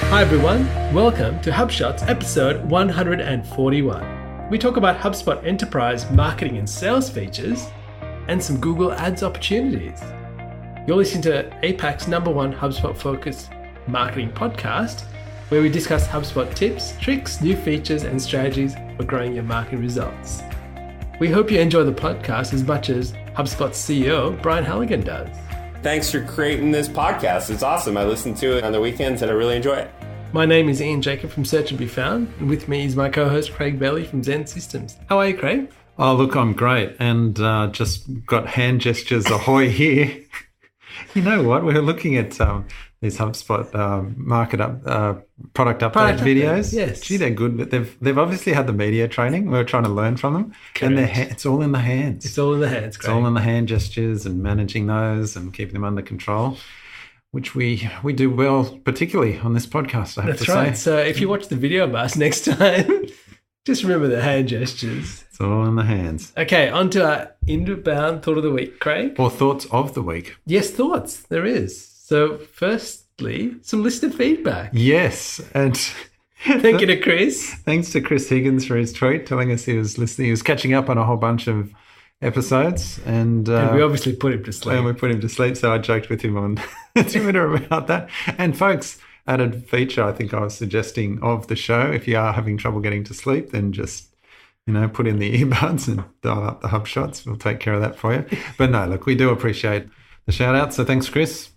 Hi everyone, welcome to HubShots episode 141. We talk about HubSpot enterprise marketing and sales features and some Google Ads opportunities. You're listening to APAC's #1 HubSpot focused marketing podcast, where we discuss HubSpot tips, tricks, new features, and strategies for growing your marketing results. We hope you enjoy the podcast as much as HubSpot's CEO, Brian Halligan, does. Thanks for creating this podcast. It's awesome. I listen to it on the weekends and I really enjoy it. My name is Ian Jacob from Search and Be Found, and with me is my co-host Craig Bailey from XEN Systems. How are you, Craig? Oh, look, I'm great, and just got hand gestures ahoy here. You know what? We're looking at these HubSpot product update videos. Yes. Gee, they're good, but they've obviously had the media training. We're trying to learn from them. Correct. And it's all in the hands. It's all in the hands, Craig. It's all in the hand gestures and managing those and keeping them under control, which we do well, particularly on this podcast, I have to say. That's right. So if you watch the video of us next time, just remember the hand gestures. It's all in the hands. Okay, on to our inbound thought of the week, Craig. Or thoughts of the week. Yes, thoughts. There is. So firstly, some listener feedback. Yes, and thank you to Chris. Thanks to Chris Higgins for his tweet telling us he was listening. He was catching up on a whole bunch of episodes, and we obviously put him to sleep. And we put him to sleep, so I joked with him on Twitter about that. And folks, added feature I think I was suggesting of the show, if you are having trouble getting to sleep, then just put in the earbuds and dial up the HubShots. We'll take care of that for you. But no, look, we do appreciate the shout out, so thanks, Chris.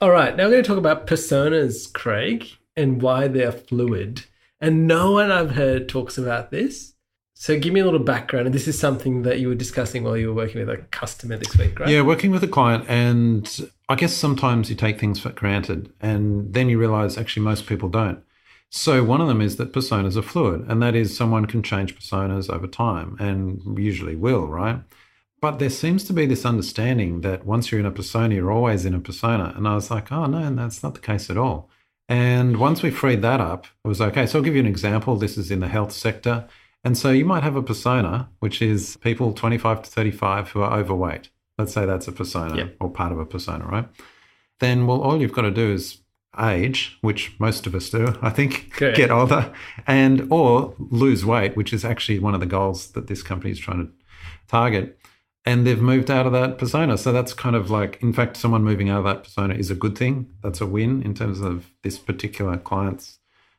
All right, now we're going to talk about personas, Craig, and why they're fluid. And no one I've heard talks about this. So give me a little background. And this is something that you were discussing while you were working with a customer this week, right? Yeah, working with a client. And I guess sometimes you take things for granted and then you realize actually most people don't. So one of them is that personas are fluid, and that is someone can change personas over time and usually will, right? But there seems to be this understanding that once you're in a persona, you're always in a persona. And I was like, oh, no, that's not the case at all. And once we freed that up, it was okay. So I'll give you an example. This is in the health sector. And so you might have a persona, which is people 25 to 35 who are overweight. Let's say that's a persona or part of a persona, right? Then, well, all you've got to do is age, which most of us do, I think, get older, or lose weight, which is actually one of the goals that this company is trying to target. And they've moved out of that persona. So that's kind of like, in fact, someone moving out of that persona is a good thing. That's a win in terms of this particular client's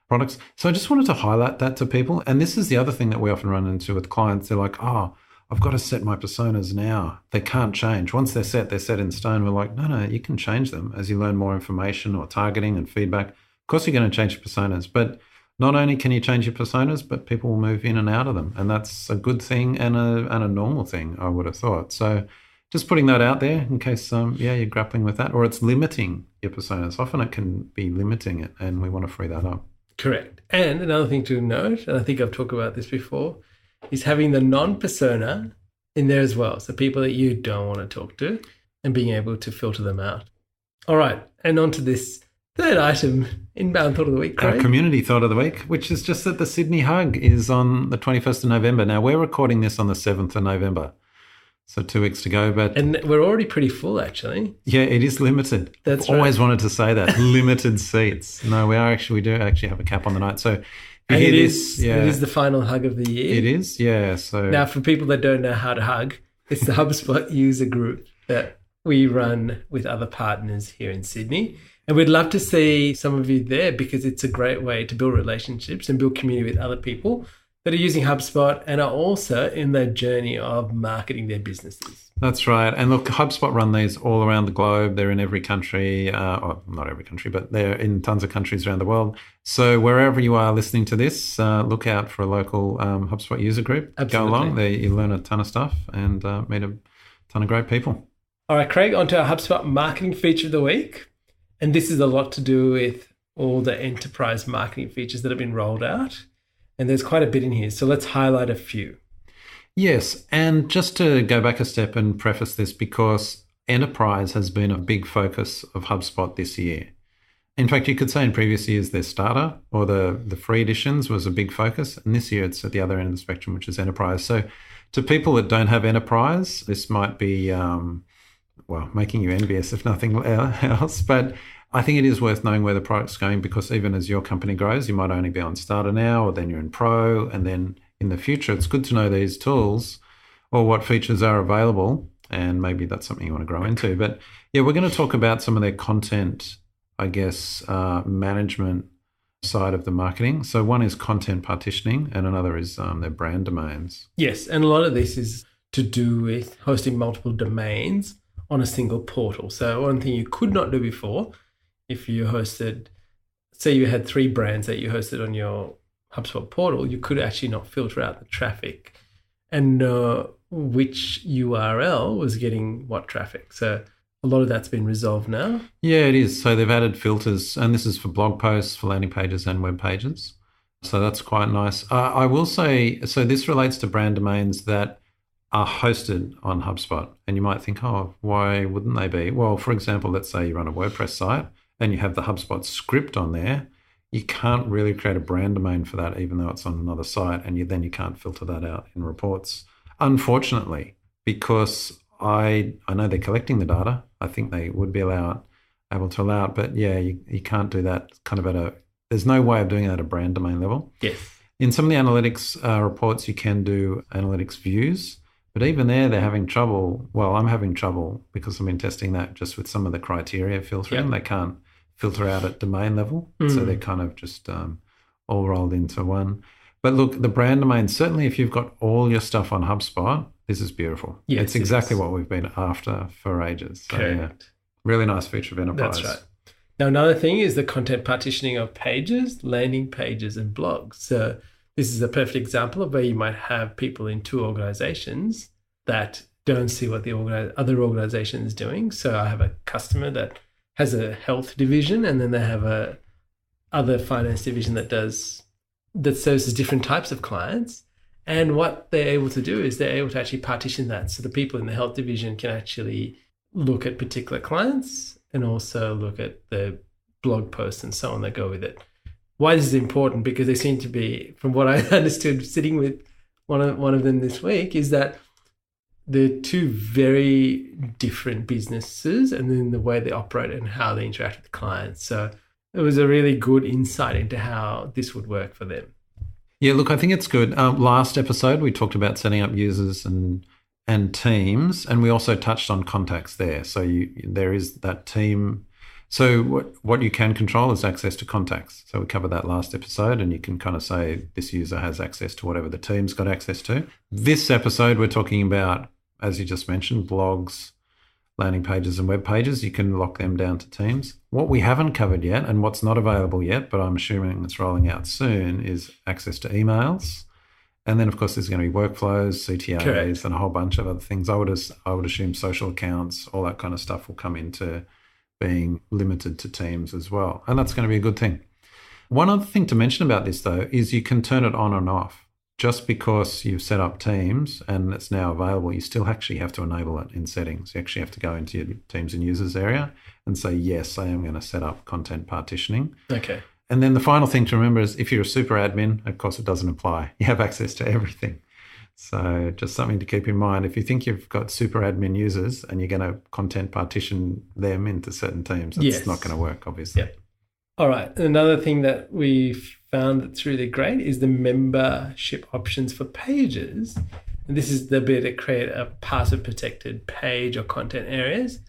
products. So I just wanted to highlight that to people. And this is the other thing that we often run into with clients. They're like, oh, I've got to set my personas now. They can't change. Once they're set in stone. We're like, no, you can change them as you learn more information or targeting and feedback. Of course, you're going to change your personas, but not only can you change your personas, but people will move in and out of them. And that's a good thing and a normal thing, I would have thought. So just putting that out there in case, you're grappling with that, or it's limiting your personas. Often it can be limiting it, and we want to free that up. Correct. And another thing to note, and I think I've talked about this before, is having the non-persona in there as well. So people that you don't want to talk to and being able to filter them out. All right. And on to this third item, inbound thought of the week, Craig. Our community thought of the week, which is just that the Sydney Hug is on the 21st of November. Now, we're recording this on the 7th of November. So 2 weeks to go, and we're already pretty full, actually. Yeah, it is limited. That's right. Always wanted to say that. Limited seats. No, we do actually have a cap on the night. So it is the final hug of the year. It is, yeah. So now, for people that don't know how to hug, it's the HubSpot user group that we run with other partners here in Sydney. And we'd love to see some of you there because it's a great way to build relationships and build community with other people that are using HubSpot and are also in the journey of marketing their businesses. That's right. And look, HubSpot run these all around the globe. They're in every country, or not every country, but they're in tons of countries around the world. So wherever you are listening to this, look out for a local HubSpot user group. Absolutely. Go along. There, you learn a ton of stuff and meet a ton of great people. All right, Craig, on to our HubSpot marketing feature of the week. And this is a lot to do with all the enterprise marketing features that have been rolled out. And there's quite a bit in here. So let's highlight a few. Yes. And just to go back a step and preface this, because enterprise has been a big focus of HubSpot this year. In fact, you could say in previous years, their starter or the free editions was a big focus. And this year it's at the other end of the spectrum, which is enterprise. So to people that don't have enterprise, this might be, making you envious if nothing else. But I think it is worth knowing where the product's going, because even as your company grows, you might only be on starter now, or then you're in pro, and then in the future, it's good to know these tools or what features are available, and maybe that's something you want to grow into. But yeah, we're going to talk about some of their content, I guess, management side of the marketing. So one is content partitioning, and another is their brand domains. Yes, and a lot of this is to do with hosting multiple domains on a single portal. So one thing you could not do before, if you hosted, say you had 3 brands that you hosted on your HubSpot portal, you could actually not filter out the traffic and know which URL was getting what traffic. So a lot of that's been resolved now. Yeah, it is. So they've added filters, and this is for blog posts, for landing pages and web pages. So that's quite nice. I will say, so this relates to brand domains that are hosted on HubSpot. And you might think, oh, why wouldn't they be? Well, for example, let's say you run a WordPress site and you have the HubSpot script on there. You can't really create a brand domain for that, even though it's on another site, and then you can't filter that out in reports. Unfortunately, because I know they're collecting the data. I think they would be able to allow it. But yeah, you can't do that kind of there's no way of doing that at a brand domain level. Yes. In some of the analytics reports, you can do analytics views. But even there, they're having trouble. Well, I'm having trouble because I've been testing that just with some of the criteria filtering. Yep. They can't filter out at domain level. So they're kind of just all rolled into one. But look, the brand domain, certainly if you've got all your stuff on HubSpot, this is beautiful. Yes, it's exactly what we've been after for ages. So, yeah, really nice feature of enterprise. That's right. Now, another thing is the content partitioning of pages, landing pages, and blogs. So this is a perfect example of where you might have people in 2 organizations that don't see what the other organization is doing. So I have a customer that has a health division, and then they have a other finance division that services different types of clients. And what they're able to do is they're able to actually partition that. So the people in the health division can actually look at particular clients and also look at the blog posts and so on that go with it. Why this is important, because they seem to be, from what I understood sitting with one of them this week, is that they're 2 very different businesses, and then the way they operate and how they interact with clients. So it was a really good insight into how this would work for them. Yeah, look, I think it's good. Last episode, we talked about setting up users and teams, and we also touched on contacts there. So there is that team. So what you can control is access to contacts. So we covered that last episode, and you can kind of say this user has access to whatever the team's got access to. This episode, we're talking about, as you just mentioned, blogs, landing pages and web pages. You can lock them down to teams. What we haven't covered yet, and what's not available yet, but I'm assuming it's rolling out soon, is access to emails. And then, of course, there's going to be workflows, CTAs, Correct. And a whole bunch of other things. I would assume social accounts, all that kind of stuff will come into being limited to teams as well. And that's going to be a good thing. One other thing to mention about this, though, is you can turn it on and off. Just because you've set up Teams and it's now available, you still actually have to enable it in settings. You actually have to go into your Teams and Users area and say, yes, I am going to set up content partitioning. Okay. And then the final thing to remember is if you're a super admin, of course, it doesn't apply. You have access to everything. So just something to keep in mind. If you think you've got super admin users and you're going to content partition them into certain teams, that's not going to work, obviously. Yep. All right. Another thing that we found that's really great is the membership options for pages. And this is the ability to create a password protected page or content areas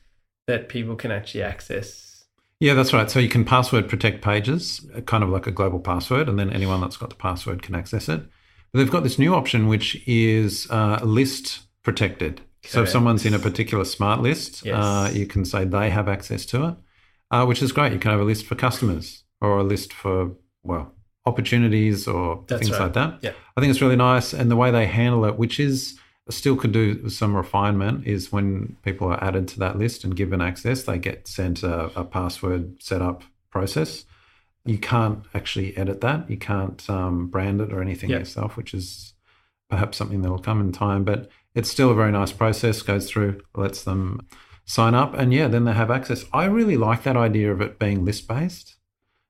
that people can actually access. Yeah, that's right. So you can password protect pages, kind of like a global password, and then anyone that's got the password can access it. But they've got this new option, which is list protected. Correct. So if someone's in a particular smart list, you can say they have access to it, which is great. You can have a list for customers or a list for, opportunities or things like that. Yeah. I think it's really nice. And the way they handle it, which is still could do some refinement, is when people are added to that list and given access, they get sent a password setup process. You can't actually edit that. You can't brand it or anything yourself, which is perhaps something that will come in time. But it's still a very nice process, goes through, lets them sign up, and then they have access. I really like that idea of it being list-based.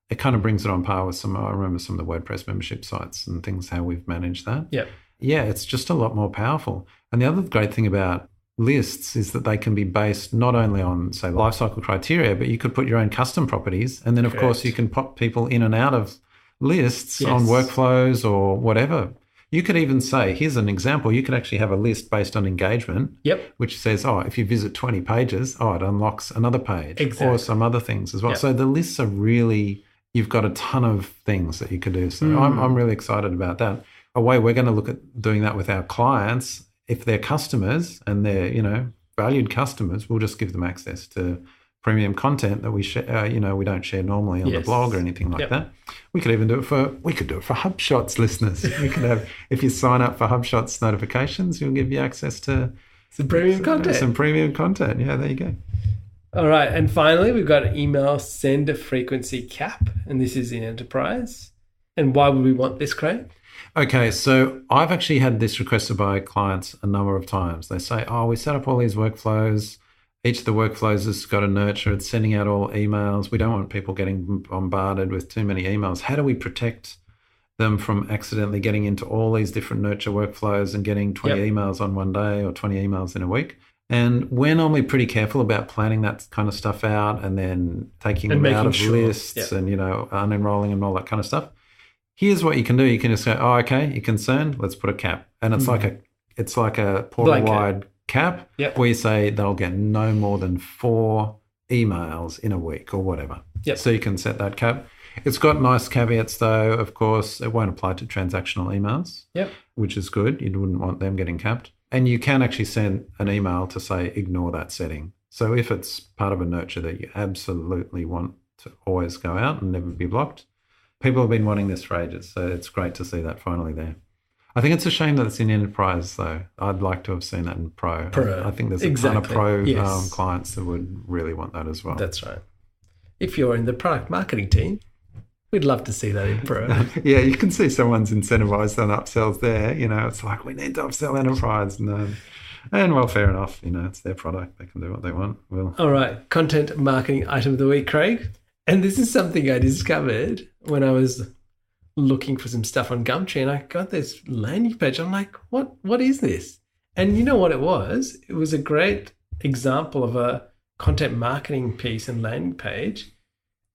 It kind of brings it on par with I remember some of the WordPress membership sites and things, how we've managed that. Yeah. Yeah, it's just a lot more powerful. And the other great thing about lists is that they can be based not only on, say, lifecycle criteria, but you could put your own custom properties. And then, of course, you can pop people in and out of lists on workflows or whatever. You could even say, here's an example, you could actually have a list based on engagement, which says, if you visit 20 pages, it unlocks another page or some other things as well. So the lists are really, you've got a ton of things that you could do. So I'm really excited about that. A way we're going to look at doing that with our clients, if they're customers and they're, valued customers, we'll just give them access to premium content that we share, we don't share normally on the blog or anything like that. We could even do it for HubShots listeners. We could have, if you sign up for HubShots notifications, we'll give you access to some premium content. Some premium content. Yeah, there you go. All right. And finally, we've got an email send frequency cap, and this is in enterprise. And why would we want this, Craig? Okay, so I've actually had this requested by clients a number of times. They say, we set up all these workflows. Each of the workflows has got a nurture. It's sending out all emails. We don't want people getting bombarded with too many emails. How do we protect them from accidentally getting into all these different nurture workflows and getting 20 emails on one day or 20 emails in a week? And we're normally pretty careful about planning that kind of stuff out and then taking them out of lists and, unenrolling and all that kind of stuff. Here's what you can do. You can just go, okay, you're concerned? Let's put a cap. And it's like a portal-wide cap where you say they'll get no more than 4 emails in a week or whatever. So you can set that cap. It's got nice caveats though. Of course, it won't apply to transactional emails, which is good. You wouldn't want them getting capped. And you can actually send an email to say, ignore that setting. So if it's part of a nurture that you absolutely want to always go out and never be blocked, people have been wanting this for ages. So it's great to see that finally there. I think it's a shame that it's in enterprise, though. I'd like to have seen that in pro. I think there's a ton of pro clients that would really want that as well. That's right. If you're in the product marketing team, we'd love to see that in pro. Yeah, you can see someone's incentivized on upsells there. It's like, we need to upsell enterprise. And well, fair enough. It's their product. They can do what they want. All right. Content marketing item of the week, Craig. And this is something I discovered when I was looking for some stuff on Gumtree, and I got this landing page. I'm like, what is this? And you know what it was? It was a great example of a content marketing piece and landing page.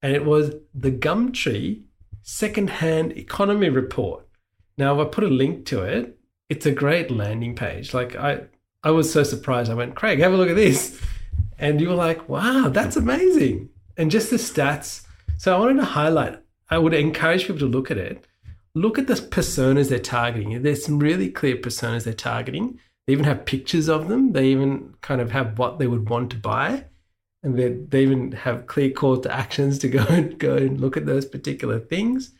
And it was the Gumtree secondhand economy report. Now, if I put a link to it, it's a great landing page. Like I was so surprised. I went, Craig, have a look at this. And you were like, wow, that's amazing. And just the stats. So I wanted to highlight, I would encourage people to look at it. Look at the personas they're targeting. There's some really clear personas they're targeting. They even have pictures of them. They even kind of have what they would want to buy. And they even have clear calls to actions to go and look at those particular things.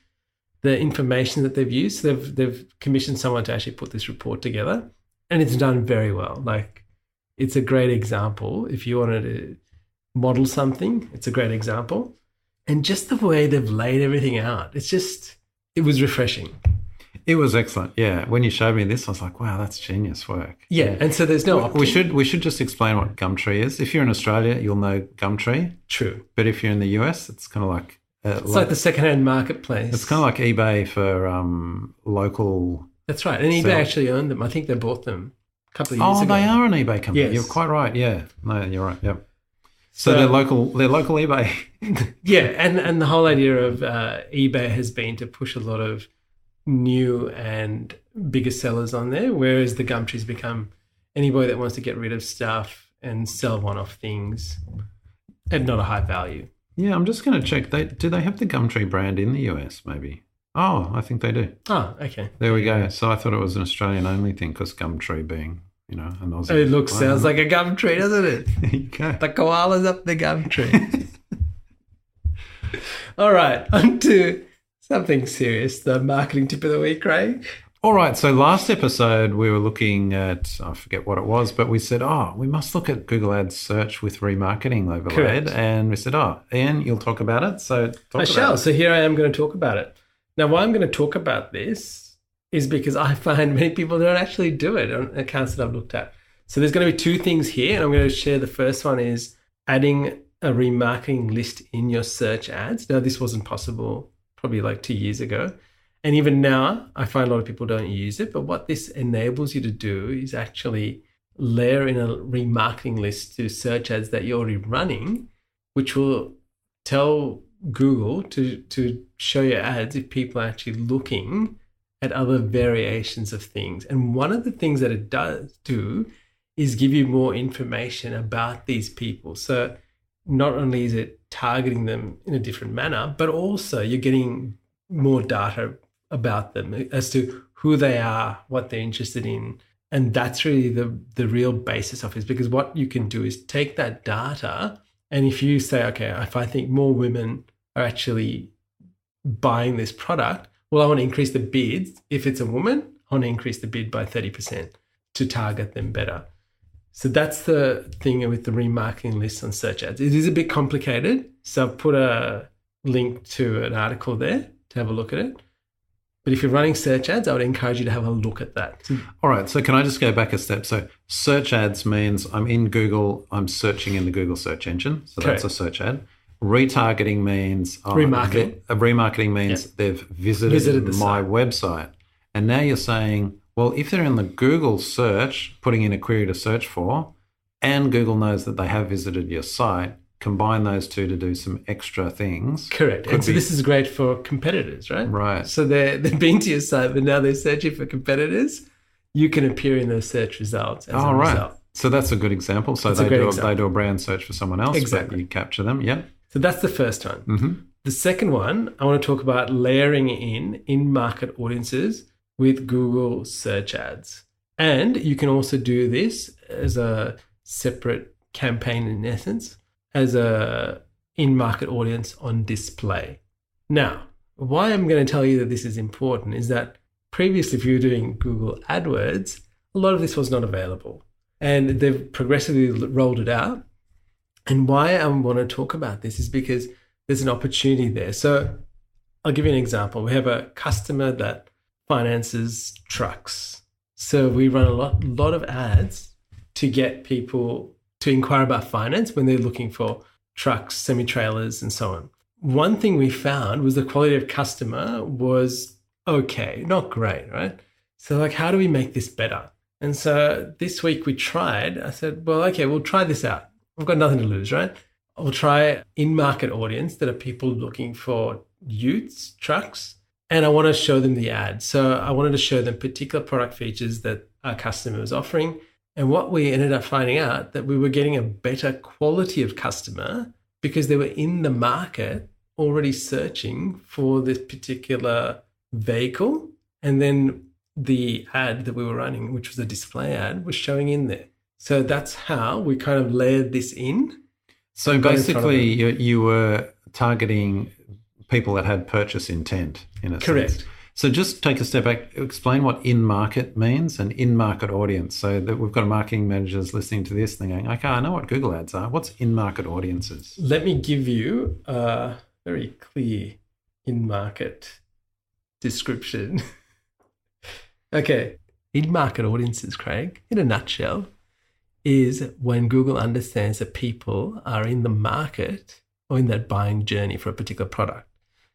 The information that they've used. So they've commissioned someone to actually put this report together. And it's done very well. Like, it's a great example. If you wanted to model something, it's a great example. And just the way they've laid everything out, it was refreshing. It was excellent. Yeah. When you showed me this, I was like, wow, that's genius work. Yeah. And so there's no we should just explain what Gumtree is. If you're in Australia, you'll know Gumtree. True. But if you're in the US, it's kind of like it's like the secondhand marketplace. It's kind of like eBay for local. That's right. And eBay actually owned them. I think they bought them a couple of years ago. Oh, they are an eBay company. Yes. You're quite right. Yeah. No, you're right. Yep. So they're local eBay. Yeah, and the whole idea of eBay has been to push a lot of new and bigger sellers on there, whereas the Gumtree's become anybody that wants to get rid of stuff and sell one-off things at not a high value. Yeah, I'm just going to check. Do they have the Gumtree brand in the US maybe? Oh, I think they do. Oh, okay. There we go. So I thought it was an Australian-only thing because Gumtree being... an Aussie. It sounds like a gum tree, doesn't it? There you go. The koala's up the gum tree. All right, on to something serious, the marketing tip of the week, Craig. All right, so last episode we were looking at, I forget what it was, but we said, we must look at Google Ads search with remarketing overlaid. Correct. And we said, Ian, you'll talk about it. So I shall. So here I am going to talk about it. Now, why I'm going to talk about this is because I find many people don't actually do it on accounts that I've looked at. So there's going to be 2 things here, and I'm going to share. The first one is adding a remarketing list in your search ads. Now, this wasn't possible probably like 2 years ago. And even now, I find a lot of people don't use it. But what this enables you to do is actually layer in a remarketing list to search ads that you're already running, which will tell Google to show your ads if people are actually looking at other variations of things. And one of the things that it does do is give you more information about these people. So not only is it targeting them in a different manner, but also you're getting more data about them as to who they are, what they're interested in. And that's really the real basis of it, because what you can do is take that data, and if you say, okay, if I think more women are actually buying this product, well, I want to increase the bids. If it's a woman, I want to increase the bid by 30% to target them better. So that's the thing with the remarketing list on search ads. It is a bit complicated. So I've put a link to an article there to have a look at it. But if you're running search ads, I would encourage you to have a look at that. All right. So can I just go back a step? So search ads means I'm in Google, I'm searching in the Google search engine. So Correct. That's a search ad. Retargeting means remarketing means they've visited my website. And now you're saying, well, if they're in the Google search, putting in a query to search for, and Google knows that they have visited your site, combine those two to do some extra things. Correct. And so this is great for competitors, right? Right. So they've been to your site, but now they're searching for competitors. You can appear in those search results as a result. So that's a good example. So they do a brand search for someone else, exactly. But you capture them. Yeah. So that's the first one. Mm-hmm. The second one, I want to talk about layering in-market audiences with Google search ads. And you can also do this as a separate campaign in essence, as a in-market audience on display. Now, why I'm going to tell you that this is important is that previously, if you were doing Google AdWords, a lot of this was not available. And they've progressively rolled it out. And why I want to talk about this is because there's an opportunity there. So I'll give you an example. We have a customer that finances trucks. So we run a lot of ads to get people to inquire about finance when they're looking for trucks, semi-trailers, and so on. One thing we found was the quality of customer was okay, not great, right? So how do we make this better? And so this week we tried. I said, well, okay, we'll try this out. We've got nothing to lose, right? I'll try in-market audience that are people looking for utes, trucks, and I want to show them the ad. So I wanted to show them particular product features that our customer was offering. And what we ended up finding out that we were getting a better quality of customer because they were in the market already searching for this particular vehicle. And then the ad that we were running, which was a display ad, was showing in there. So that's how we kind of layered this in. So basically, you were targeting people that had purchase intent in a Correct. sense. So just take a step back, explain what in-market means, an in-market audience. So that we've got marketing managers listening to this and going, okay, I know what Google ads are. What's in-market audiences? Let me give you a very clear in-market description. Okay, in-market audiences, Craig, in a nutshell, is when Google understands that people are in the market or in that buying journey for a particular product.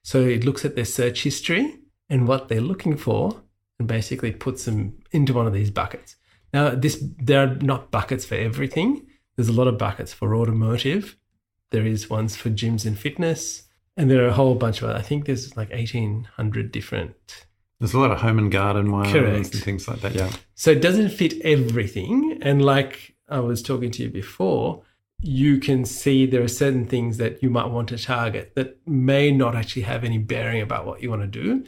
So it looks at their search history and what they're looking for and basically puts them into one of these buckets. Now, there are not buckets for everything. There's a lot of buckets for automotive. There is ones for gyms and fitness. And there are a whole bunch of I think there's 1,800 different. There's a lot of home and garden ones Correct. And things like that, yeah. So it doesn't fit everything. And like I was talking to you before, you can see there are certain things that you might want to target that may not actually have any bearing about what you want to do.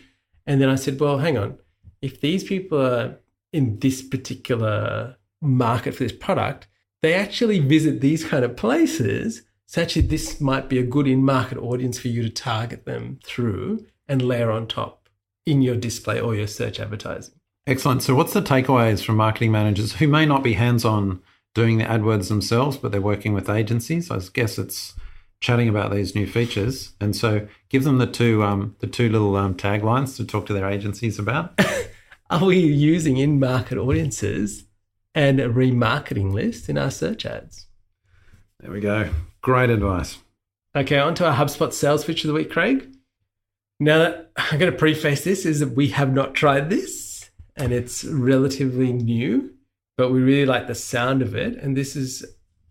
And then I said, well, hang on. If these people are in this particular market for this product, they actually visit these kind of places. So actually this might be a good in-market audience for you to target them through and layer on top in your display or your search advertising. Excellent. So what's the takeaways from marketing managers who may not be hands-on doing the AdWords themselves, but they're working with agencies? I guess it's chatting about these new features. And so give them the two little taglines to talk to their agencies about. Are we using in-market audiences and a remarketing list in our search ads? There we go. Great advice. Okay, on to our HubSpot sales feature of the week, Craig. Now, I'm going to preface this is that we have not tried this and it's relatively new. but we really like the sound of it. And this is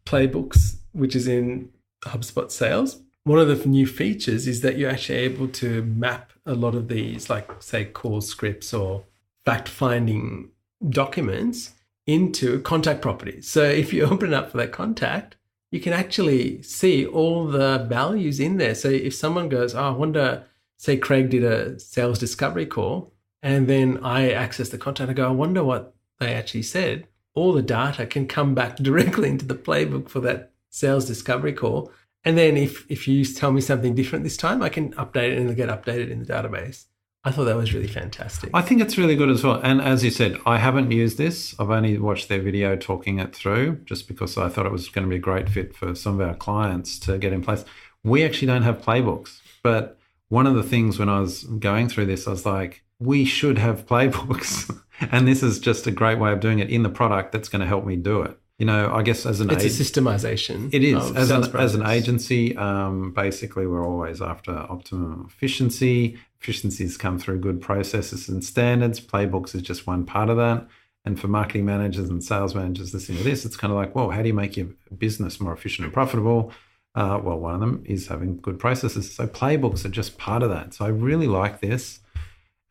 Playbooks, which is in HubSpot Sales. One of the new features is that you're actually able to map a lot of these, like say call scripts or fact-finding documents into contact properties. So if you open it up for that contact, you can actually see all the values in there. So if someone goes, oh, I wonder, say Craig did a sales discovery call, and then I access the contact, I go, I wonder what they actually said. All the data can come back directly into the playbook for that sales discovery call. And then if you tell me something different this time, I can update it and it'll get updated in the database. I thought that was really fantastic. I think it's really good as well. And as you said, I haven't used this. I've only watched their video talking it through just because I thought it was going to be a great fit for some of our clients to get in place. We actually don't have playbooks. But one of the things when I was going through this, I was like, we should have playbooks. And this is just a great way of doing it in the product that's going to help me do it. You know, I guess as an it's a systemization. It is. As an agency, basically we're always after optimum efficiency. Efficiencies come through good processes and standards. Playbooks is just one part of that. And for marketing managers and sales managers listening to this, it's kind of like, well, how do you make your business more efficient and profitable? Well, one of them is having good processes. So playbooks are just part of that. So I really like this.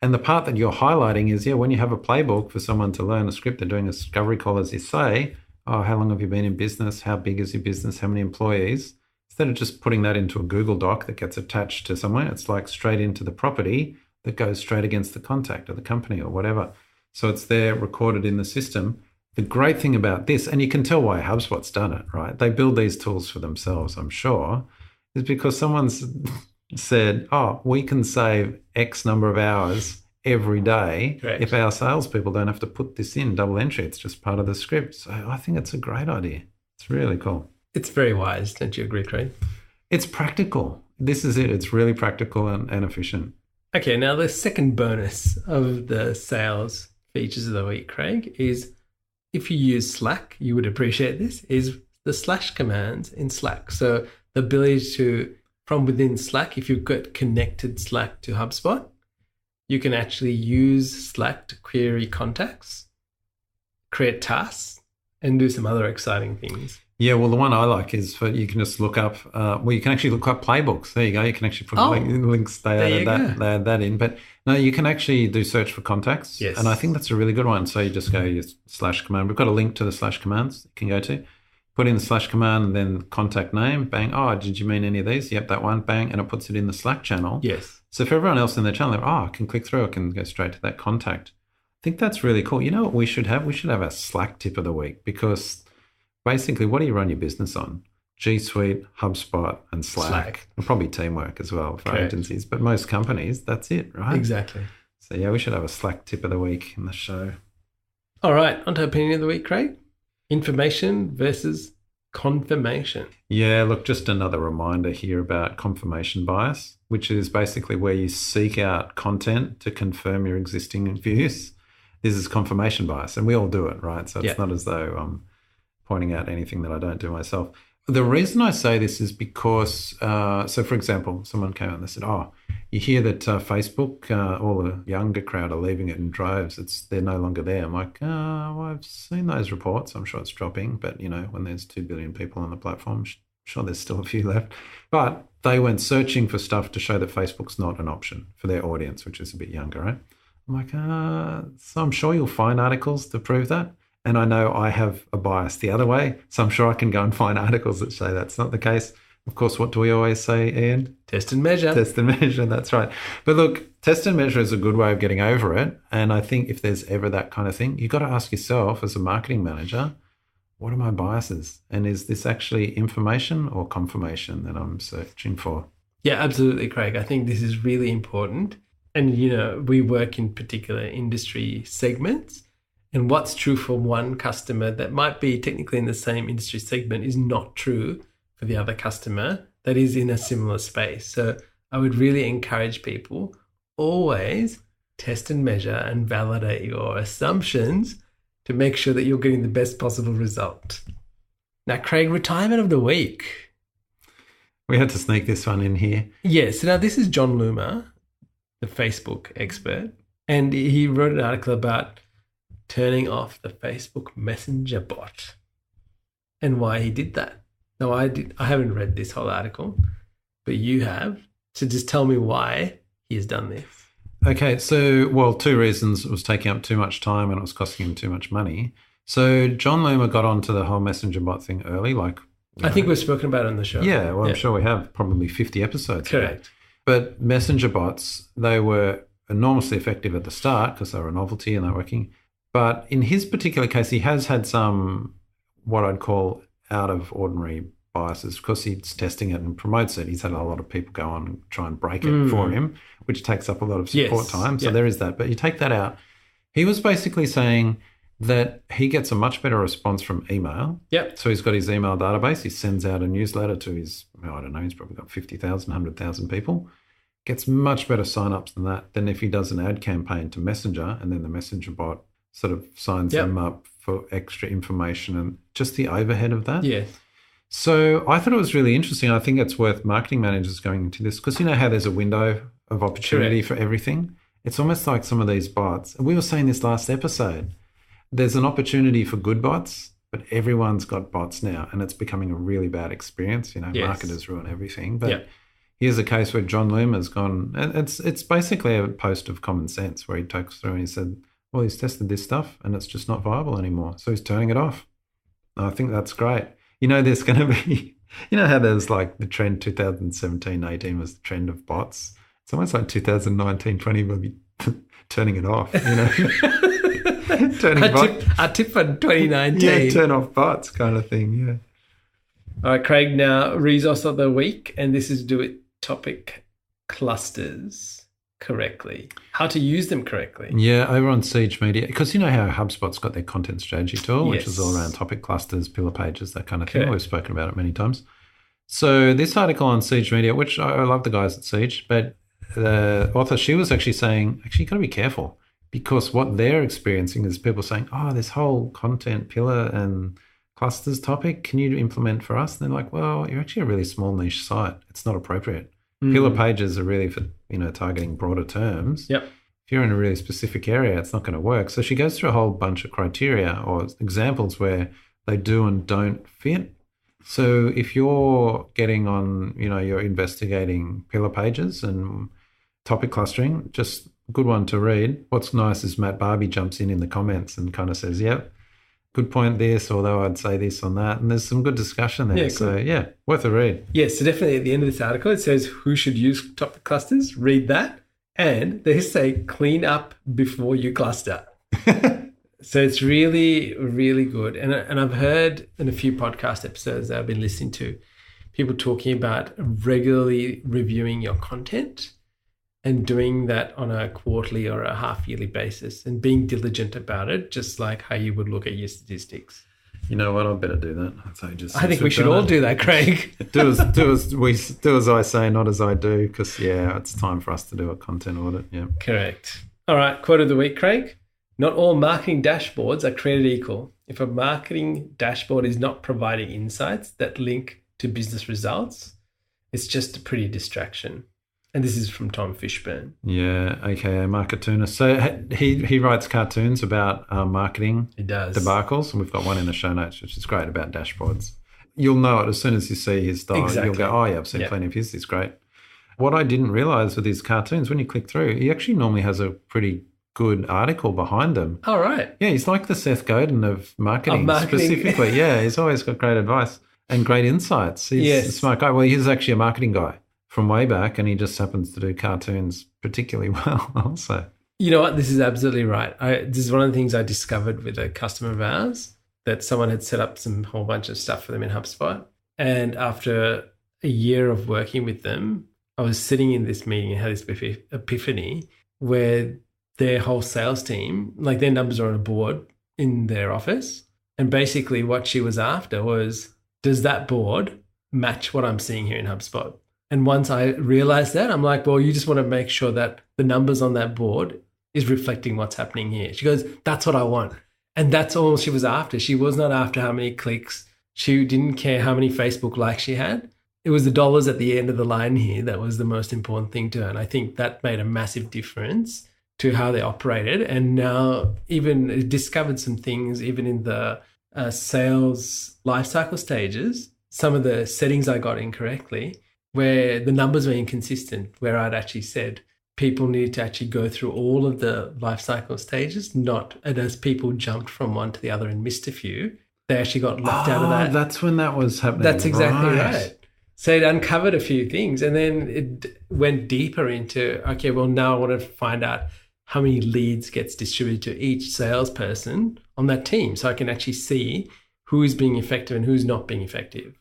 And the part that you're highlighting is, when you have a playbook for someone to learn a script, they're doing a discovery call, as you say, oh, how long have you been in business? How big is your business? How many employees? Instead of just putting that into a Google Doc that gets attached to somewhere, it's like straight into the property that goes straight against the contact of the company or whatever. So it's there recorded in the system. The great thing about this, and you can tell why HubSpot's done it, right? They build these tools for themselves, I'm sure, is because someone's said, oh, we can save X number of hours every day. Correct. If our salespeople don't have to put this in double entry. It's just part of the script. So I think it's a great idea. It's really cool. It's very wise. Don't you agree, Craig? It's practical. This is it. It's really practical and efficient. Okay, now the second bonus of the sales features of the week, Craig, is if you use Slack, you would appreciate this, is the slash commands in Slack. So the ability to, from within Slack, if you've got connected Slack to HubSpot, you can actually use Slack to query contacts, create tasks, and do some other exciting things. Yeah, well, the one I like is you can just look up, you can actually look up playbooks. There you go. You can actually put links. They add that in. But no, you can actually do search for contacts. Yes. And I think that's a really good one. So you just go your slash command. We've got a link to the slash commands you can go to. Put in the slash command and then contact name, bang. Oh, did you mean any of these? Yep, that one, bang. And it puts it in the Slack channel. Yes. So for everyone else in their channel, I can click through. I can go straight to that contact. I think that's really cool. You know what we should have? We should have a Slack tip of the week because basically, what do you run your business on? G Suite, HubSpot, and Slack. And probably Teamwork as well for agencies. But most companies, that's it, right? Exactly. So yeah, we should have a Slack tip of the week in the show. All right, on to opinion of the week, Craig. Information versus confirmation. Yeah, look, just another reminder here about confirmation bias, which is basically where you seek out content to confirm your existing views. This is confirmation bias, and we all do it, right? So it's not as though I'm pointing out anything that I don't do myself. The reason I say this is because, so for example, someone came out and they said, oh, you hear that Facebook, all the younger crowd are leaving it in droves. They're no longer there. I'm like, well, I've seen those reports. I'm sure it's dropping. But, when there's 2 billion people on the platform, sure there's still a few left. But they went searching for stuff to show that Facebook's not an option for their audience, which is a bit younger, right? I'm like, so I'm sure you'll find articles to prove that. And I know I have a bias the other way, so I'm sure I can go and find articles that say that's not the case. Of course, what do we always say, Ian? Test and measure. Test and measure, that's right. But look, test and measure is a good way of getting over it. And I think if there's ever that kind of thing, you've got to ask yourself as a marketing manager, what are my biases? And is this actually information or confirmation that I'm searching for? Yeah, absolutely, Craig. I think this is really important. And, we work in particular industry segments. And what's true for one customer that might be technically in the same industry segment is not true for the other customer that is in a similar space. So I would really encourage people always test and measure and validate your assumptions to make sure that you're getting the best possible result. Now, Craig, retirement of the week. We had to sneak this one in here. Yes. So now this is John Loomer, the Facebook expert, and he wrote an article about turning off the Facebook Messenger bot and why he did that. Now, I haven't read this whole article, but you have. So just tell me why he has done this. Okay, so, well, two reasons. It was taking up too much time and it was costing him too much money. So John Loomer got onto the whole messenger bot thing early, like... I think we've spoken about it on the show. Yeah, well, I'm sure we have, probably 50 episodes. Correct. But messenger bots, they were enormously effective at the start because they were a novelty and they're working. But in his particular case, he has had some, what I'd call out of ordinary biases because he's testing it and promotes it. He's had a lot of people go on and try and break it for him, which takes up a lot of support time. So there is that. But you take that out. He was basically saying that he gets a much better response from email. Yep. So he's got his email database. He sends out a newsletter to his, I don't know, he's probably got 50,000, 100,000 people. Gets much better sign-ups than that than if he does an ad campaign to Messenger and then the Messenger bot sort of signs them up for extra information and just the overhead of that. Yes. So I thought it was really interesting. I think it's worth marketing managers going into this because you know how there's a window of opportunity for everything? It's almost like some of these bots. And we were saying this last episode. There's an opportunity for good bots, but everyone's got bots now and it's becoming a really bad experience. You know, marketers ruin everything. But here's a case where John Loomer's gone, and it's basically a post of common sense where he takes through and he said, well, he's tested this stuff and it's just not viable anymore. So he's turning it off. And I think that's great. You know, there's going to be, you know how there's like the trend 2017-18 was the trend of bots. It's almost like 2019-20 will be turning it off, you know. Our tip for 2019. Yeah, turn off bots kind of thing, yeah. All right, Craig, now resource of the week, and this is to do with topic clusters correctly. How to use them correctly. Yeah, over on Siege Media, because you know how HubSpot's got their content strategy tool, which is all around topic clusters, pillar pages, that kind of thing. We've spoken about it many times. So this article on Siege Media, which I love the guys at Siege, but the author, she was actually saying, actually, you've got to be careful because what they're experiencing is people saying, oh, this whole content pillar and clusters topic, can you implement for us? And they're like, well, you're actually a really small niche site. It's not appropriate. Pillar pages are really for, you know, targeting broader terms. Yep. If you're in a really specific area, it's not going to work. So she goes through a whole bunch of criteria or examples where they do and don't fit. So if you're getting on, you know, you're investigating pillar pages and topic clustering, just a good one to read. What's nice is Matt Barbie jumps in the comments and kind of says, yep, good point this, although I'd say this on that. And there's some good discussion there. Yeah, cool. So, yeah, worth a read. Yeah, so definitely at the end of this article, it says who should use topic clusters. Read that. And they say clean up before you cluster. So it's really, really good. And I've heard in a few podcast episodes that I've been listening to, people talking about regularly reviewing your content and doing that on a quarterly or a half-yearly basis and being diligent about it, just like how you would look at your statistics. You know what? I better do that. I think we should all do that, Craig. do as I say, not as I do, because, yeah, it's time for us to do a content audit. Yeah. Correct. All right, quote of the week, Craig. Not all marketing dashboards are created equal. If a marketing dashboard is not providing insights that link to business results, it's just a pretty distraction. And this is from Tom Fishburne. Yeah, aka Marketoonist. So he writes cartoons about marketing debacles, and we've got one in the show notes, which is great, about dashboards. You'll know it as soon as you see his style. Exactly. You'll go, oh, yeah, I've seen plenty of his. He's great. What I didn't realise with his cartoons, when you click through, he actually normally has a pretty good article behind them. Oh, right. Yeah, he's like the Seth Godin of marketing. Specifically. Yeah, he's always got great advice and great insights. He's a smart guy. Well, he's actually a marketing guy from way back, and he just happens to do cartoons particularly well also. You know what? This is absolutely right. This is one of the things I discovered with a customer of ours, that someone had set up some whole bunch of stuff for them in HubSpot. And after a year of working with them, I was sitting in this meeting and had this epiphany where their whole sales team, like their numbers are on a board in their office. And basically what she was after was, does that board match what I'm seeing here in HubSpot? And once I realized that, I'm like, well, you just want to make sure that the numbers on that board is reflecting what's happening here. She goes, that's what I want. And that's all she was after. She was not after how many clicks. She didn't care how many Facebook likes she had. It was the dollars at the end of the line here that was the most important thing to her. And I think that made a massive difference to how they operated, and now even discovered some things even in the sales lifecycle stages. Some of the settings I got incorrectly, where the numbers were inconsistent, where I'd actually said people need to actually go through all of the lifecycle stages, not as people jumped from one to the other and missed a few. They actually got left out of that. That's when that was happening. That's exactly right. So it uncovered a few things, and then it went deeper into, okay, well, now I want to find out how many leads gets distributed to each salesperson on that team, so I can actually see who is being effective and who's not being effective.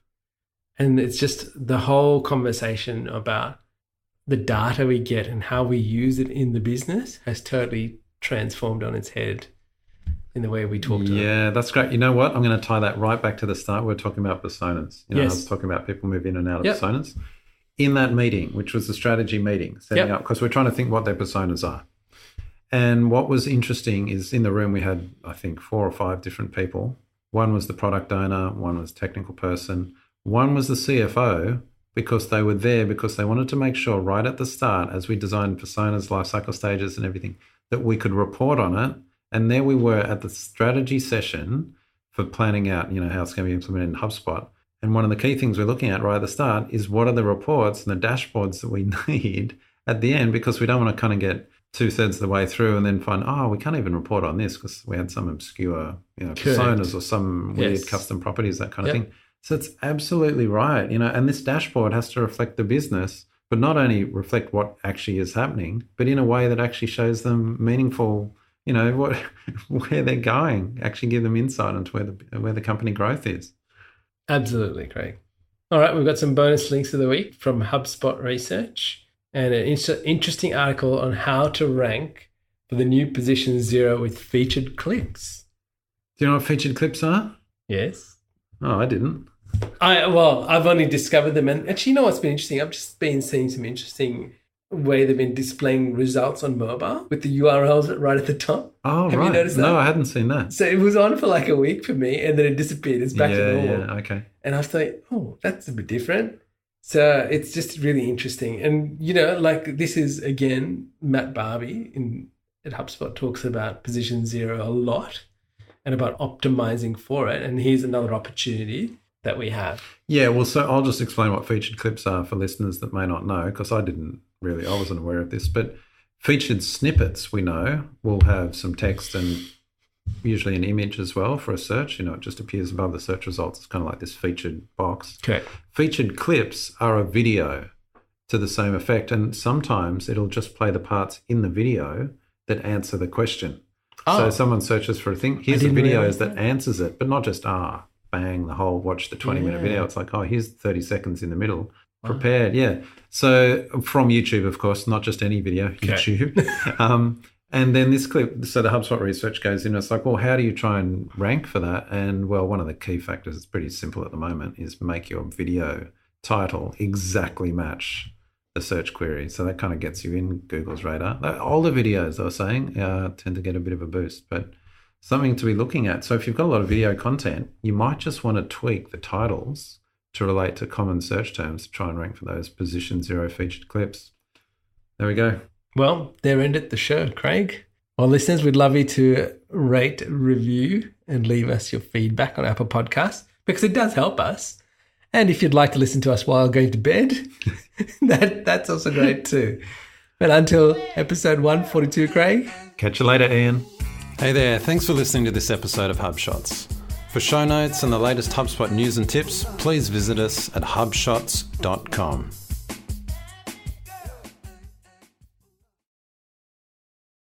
And it's just the whole conversation about the data we get and how we use it in the business has totally transformed on its head in the way we talk to them. Yeah, that's great. You know what? I'm going to tie that right back to the start. We're talking about personas. I was talking about people move in and out of personas. In that meeting, which was the strategy meeting, setting up, because we're trying to think what their personas are. And what was interesting is in the room we had, I think, 4 or 5 different people. One was the product owner, one was technical person, one was the CFO, because they were there because they wanted to make sure right at the start, as we designed personas, life cycle stages and everything, that we could report on it. And there we were at the strategy session for planning out, how it's going to be implemented in HubSpot. And one of the key things we're looking at right at the start is what are the reports and the dashboards that we need at the end, because we don't want to kind of get 2/3 of the way through and then find, we can't even report on this because we had some obscure, personas or some weird custom properties, that kind of thing. So it's absolutely right, and this dashboard has to reflect the business, but not only reflect what actually is happening, but in a way that actually shows them meaningful, where they're going, actually give them insight into where the company growth is. Absolutely, Craig. All right, we've got some bonus links of the week from HubSpot Research and an interesting article on how to rank for the new position 0 with featured clips. Do you know what featured clips are? Yes. Oh, I didn't. I've only discovered them, and actually, what's been interesting? I've just been seeing some interesting way they've been displaying results on mobile with the URLs right at the top. Oh, Have right. you noticed that? No, I hadn't seen that. So it was on for like a week for me, and then it disappeared. It's back to normal. Yeah, okay. And I was like, that's a bit different. So it's just really interesting. And, this is, again, Matt Barbie at HubSpot talks about position 0 a lot and about optimizing for it. And here's another opportunity that we have. Yeah, well, so I'll just explain what featured clips are for listeners that may not know, because I wasn't aware of this. But featured snippets, we know, will have some text and usually an image as well for a search. It just appears above the search results. It's kind of like this featured box. Okay. Featured clips are a video to the same effect, and sometimes it'll just play the parts in the video that answer the question. So someone searches for a thing. Here's a video that answers it, but not just, bang, the whole watch the 20-minute video. It's like, here's 30 seconds in the middle. Prepared, yeah. So from YouTube, of course, not just any video, YouTube. And then this clip, so the HubSpot research goes in, it's like, well, how do you try and rank for that? And, well, one of the key factors, it's pretty simple at the moment, is make your video title exactly match the search query. So that kind of gets you in Google's radar. Older videos, I was saying, tend to get a bit of a boost, but something to be looking at. So if you've got a lot of video content, you might just want to tweak the titles to relate to common search terms to try and rank for those position 0 featured clips. There we go. Well, there ended the show, Craig. Well, listeners, we'd love you to rate, review, and leave us your feedback on Apple Podcasts, because it does help us. And if you'd like to listen to us while going to bed, that's also great too. But until episode 142, Craig. Catch you later, Ian. Hey there, thanks for listening to this episode of HubShots. For show notes and the latest HubSpot news and tips, please visit us at hubshots.com.